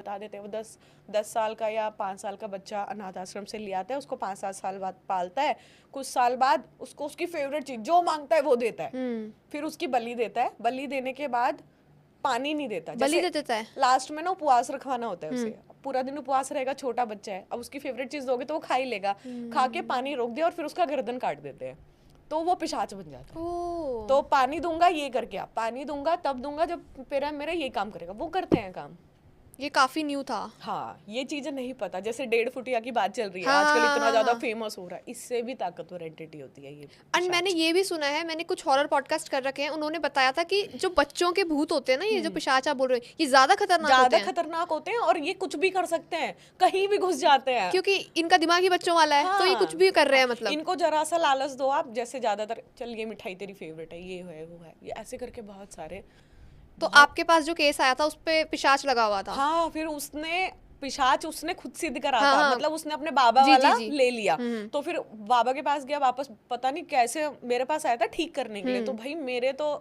बता देते हैं। वो 10 साल का या 5 साल का बच्चा अनाथ आश्रम से ले आता है, उसको 5-7 साल बाद पालता है। कुछ साल बाद उसको उसकी फेवरेट चीज जो मांगता है वो देता है। फिर उसकी बलि देता है। बलि देने के बाद पानी नहीं देता, बलि जैसे दे देता है। लास्ट में ना उपवास रखवाना होता है उसे। पूरा दिन उपवास रहेगा, छोटा बच्चा है, अब उसकी फेवरेट चीज दोगे तो वो खा ही लेगा। खा के पानी रोक दिया और फिर उसका गर्दन काट देते हैं, तो वो पिशाच बन जाता है। ओ, तो पानी दूंगा ये करके, आप पानी दूंगा तब दूंगा जब मेरा मेरा ये काम करेगा। वो करते हैं काम। ये काफी न्यू था। हाँ, ये चीजें नहीं पता। जैसे 1.5 फुटिया की बात चल रही है हाँ आजकल, हाँ इतना हाँ ज्यादा हाँ। फेमस हो रहा है। इससे भी ताकतवर एंटिटी होती है ये एंड मैंने पिशाच। ये भी सुना है, मैंने कुछ हॉरर पॉडकास्ट कर रखे हैं, उन्होंने बताया था कि जो बच्चों के भूत होते हैं ना, ये जो पिशाच आप बोल रहे हो, ये ज्यादा खतरनाक होते ज्यादा हैं खतरनाक होते हैं और ये कुछ भी कर सकते हैं, कहीं भी घुस जाते हैं। क्योंकि इनका दिमाग ही बच्चों वाला है, तो ये कुछ भी कर रहे हैं मतलब। इनको जरा सा लालच दो आप, जैसे ज्यादातर चल ये मिठाई तेरी फेवरेट है, ये है वो है, ये ऐसे करके बहुत सारे। तो आपके पास जो केस आया था उस पे पिशाच लगा हुआ था। हाँ, फिर उसने पिशाच उसने खुद सिद्ध करा हाँ था, हाँ। मतलब उसने अपने बाबा जी जी वाला जी। ले लिया। तो फिर बाबा के पास गया वापस, पता नहीं कैसे मेरे पास आया था ठीक करने के लिए। तो भाई मेरे तो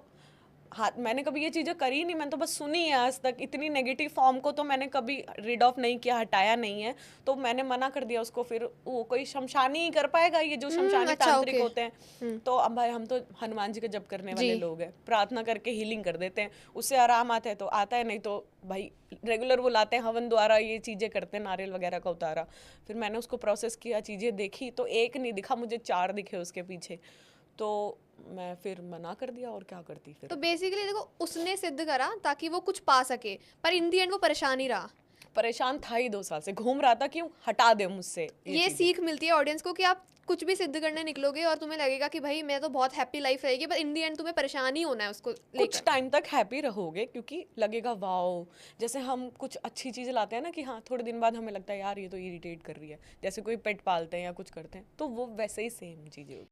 हाँ, मैंने कभी ये चीजें करी नहीं, मैंने तो बस सुनी है आज तक। इतनी नेगेटिव फॉर्म को तो मैंने कभी रीड ऑफ नहीं किया, हटाया नहीं है। तो मैंने मना कर दिया उसको। फिर वो कोई शमशानी ही कर पाएगा, ये जो शमशानी अच्छा, तांत्रिक ओके। होते हैं। तो अब भाई हम तो हनुमान जी का जप करने जी। वाले लोग हैं, प्रार्थना करके हीलिंग कर देते हैं, उससे आराम आता है तो आता है, नहीं तो भाई रेगुलर वो लाते हैं हवन द्वारा, ये चीजें करते हैं, नारियल वगैरह का उतारा। फिर मैंने उसको प्रोसेस किया, चीजें देखी, तो एक नहीं दिखा मुझे, 4 दिखे उसके पीछे। तो मैं फिर मना कर दिया, और क्या करती फिर। तो बेसिकली देखो, उसने सिद्ध करा ताकि वो कुछ पा सके, पर इन दी एंड वो परेशान ही रहा। परेशान था ही, 2 साल से घूम रहा था, क्यों हटा दे मुझसे ये चीजें। सीख मिलती है ऑडियंस को कि आप कुछ भी सिद्ध करने निकलोगे और तुम्हें लगेगा कि भाई मैं तो बहुत हैप्पी लाइफ रहेगी, पर इन दी एंड तुम्हें परेशान ही होना है उसको कुछ लेकर। टाइम तक हैप्पी रहोगे, क्योंकि लगेगा वाओ। जैसे हम कुछ अच्छी चीजें लाते हैं ना, कि हाँ थोड़े दिन बाद हमें लगता है यार ये तो इरिटेट कर रही है, जैसे कोई पेट पालते हैं या कुछ करते हैं, तो वो वैसे ही सेम चीजें होती हैं।